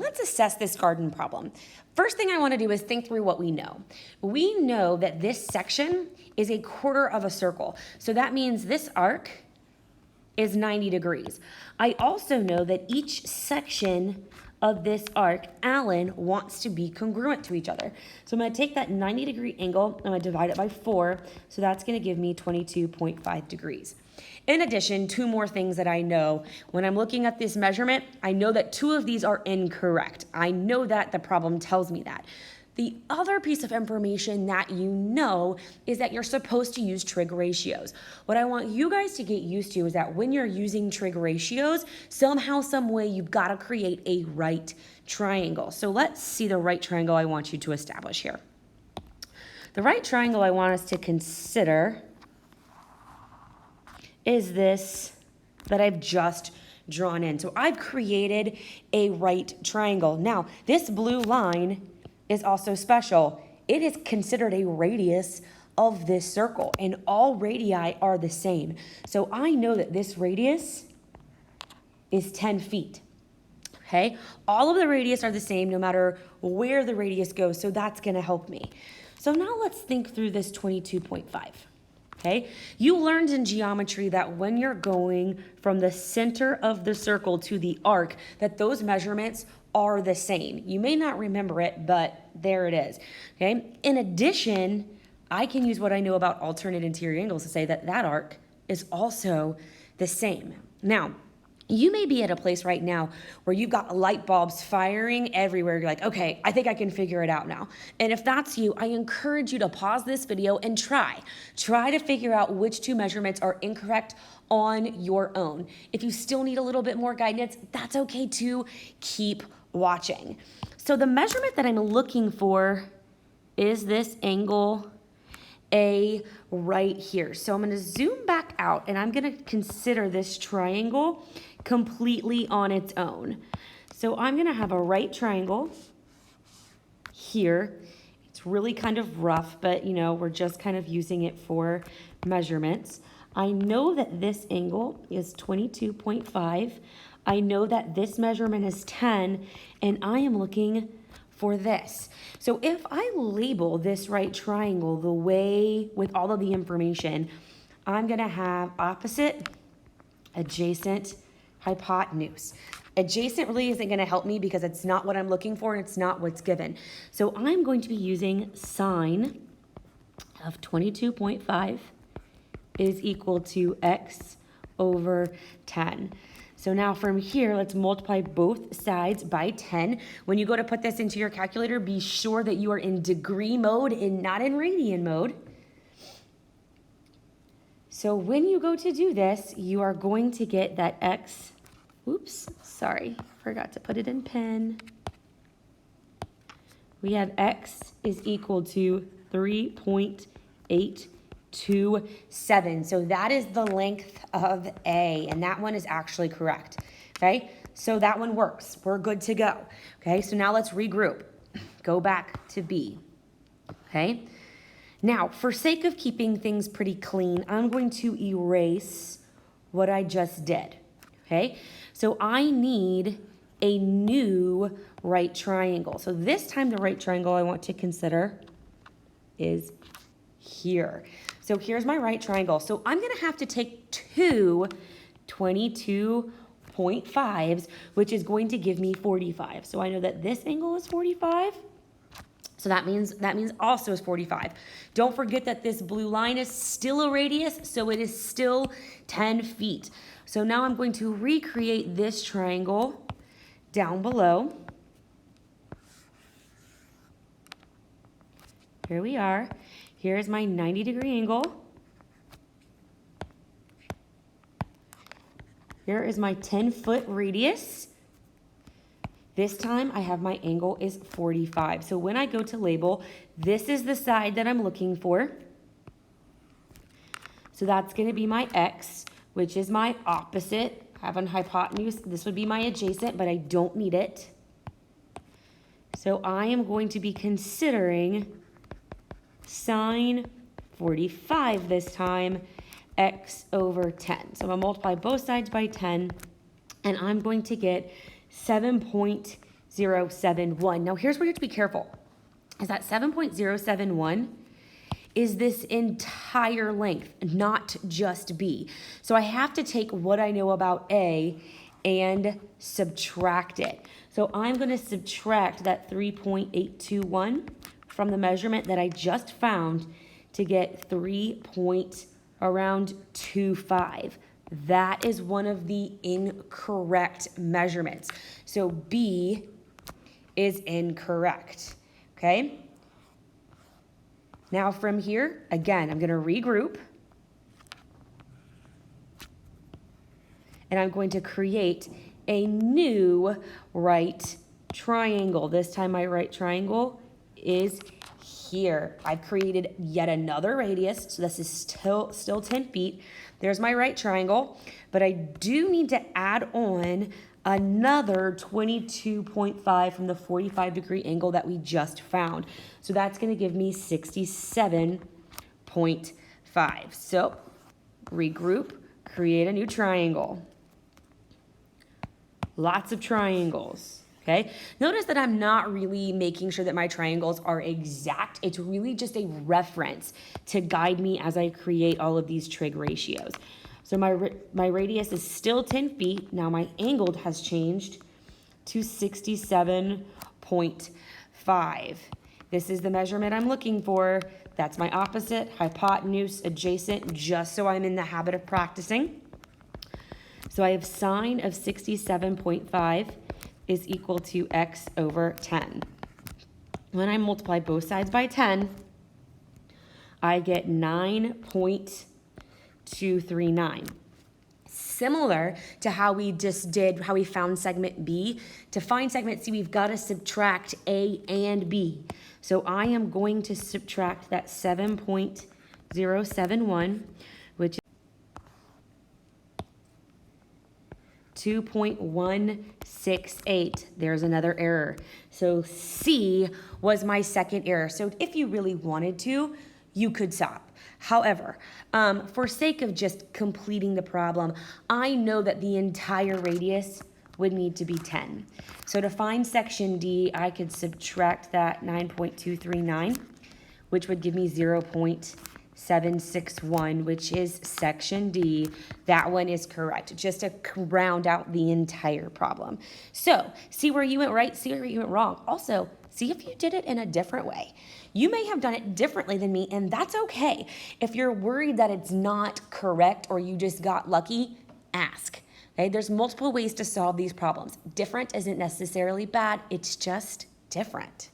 let's assess this garden problem. First thing I want to do is think through what we know. We know that this section is a quarter of a circle. So that means this arc is 90 degrees. I also know that each section of this arc, Alan wants to be congruent to each other. So I'm going to take that 90-degree angle, I'm going to divide it by 4, so that's going to give me 22.5 degrees. In addition, 2 more things that I know. When I'm looking at this measurement, I know that 2 of these are incorrect. I know that, the problem tells me that. The other piece of information that you know is that you're supposed to use trig ratios. What I want you guys to get used to is that when you're using trig ratios, somehow, some way, you've got to create a right triangle. So let's see the right triangle I want you to establish here. The right triangle I want us to consider is this that I've just drawn in. So I've created a right triangle. Now, this blue line is also special. It is considered a radius of this circle, and all radii are the same. So I know that this radius is 10 feet. Okay, all of the radius are the same no matter where the radius goes, so that's gonna help me. So now let's think through this 22.5. Okay, you learned in geometry that when you're going from the center of the circle to the arc, that those measurements are the same. You may not remember it, but there it is. Okay, in addition, I can use what I know about alternate interior angles to say that that arc is also the same. Now, you may be at a place right now where you've got light bulbs firing everywhere. You're like, okay, I think I can figure it out now. And if that's you, I encourage you to pause this video and try to figure out which 2 measurements are incorrect on your own. If you still need a little bit more guidance, that's okay too. Keep watching. So the measurement that I'm looking for is this angle A right here. So I'm going to zoom back out and I'm going to consider this triangle completely on its own. So I'm going to have a right triangle here. It's really kind of rough, but you know, we're just kind of using it for measurements. I know that this angle is 22.5. I know that this measurement is 10, and I am looking for this. So if I label this right triangle the way with all of the information, I'm gonna have opposite, adjacent, hypotenuse. Adjacent really isn't gonna help me because it's not what I'm looking for and it's not what's given. So I'm going to be using sine of 22.5 is equal to x over 10. So now from here, let's multiply both sides by 10. When you go to put this into your calculator, be sure that you are in degree mode and not in radian mode. So when you go to do this, you are going to get that x, oops, sorry, forgot to put it in pen. We have x is equal to 3.827. So that is the length of A, and that one is actually correct, okay? So that one works. We're good to go, okay? So now let's regroup. Go back to B, okay? Now, for sake of keeping things pretty clean, I'm going to erase what I just did, okay? So I need a new right triangle. So this time the right triangle I want to consider is here. So here's my right triangle. So I'm gonna have to take 2 22.5s, which is going to give me 45. So I know that this angle is 45. So that means also is 45. Don't forget that this blue line is still a radius, so it is still 10 feet. So now I'm going to recreate this triangle down below. Here we are. Here is my 90-degree angle. Here is my 10-foot radius. This time I have my angle is 45. So when I go to label, this is the side that I'm looking for. So that's going to be my x, which is my opposite. I have a hypotenuse. This would be my adjacent, but I don't need it. So I am going to be considering sine 45 this time, x over 10. So I'm going to multiply both sides by 10, and I'm going to get 7.8 7.071. Now here's where you have to be careful, is that 7.071 is this entire length, not just B. So I have to take what I know about A and subtract it. So I'm gonna subtract that 3.821 from the measurement that I just found to get 3.25. That is one of the incorrect measurements. So B is incorrect, okay? Now from here, again, I'm gonna regroup. And I'm going to create a new right triangle. This time my right triangle is here. I've created yet another radius, so this is still 10 feet. There's my right triangle, but I do need to add on another 22.5 from the 45-degree angle that we just found. So that's gonna give me 67.5. So regroup, create a new triangle. Lots of triangles, okay? Notice that I'm not really making sure that my triangles are exact. It's really just a reference to guide me as I create all of these trig ratios. So my radius is still 10 feet. Now my angle has changed to 67.5. This is the measurement I'm looking for. That's my opposite, hypotenuse, adjacent, just so I'm in the habit of practicing. So I have sine of 67.5 is equal to x over 10. When I multiply both sides by 10, I get 9.239. Similar to how we just did, how we found segment B. To find segment C, we've got to subtract A and B. So I am going to subtract that 7.071, which is 2.168. There's another error. So C was my second error. So if you really wanted to, you could stop. However, for sake of just completing the problem, I know that the entire radius would need to be 10. So to find section D, I could subtract that 9.239, which would give me 0.761, which is section D. That one is correct, just to round out the entire problem. So see where you went right, see where you went wrong. Also, see if you did it in a different way. You may have done it differently than me, and that's okay. If you're worried that it's not correct or you just got lucky, ask. Okay? There's multiple ways to solve these problems. Different isn't necessarily bad, it's just different.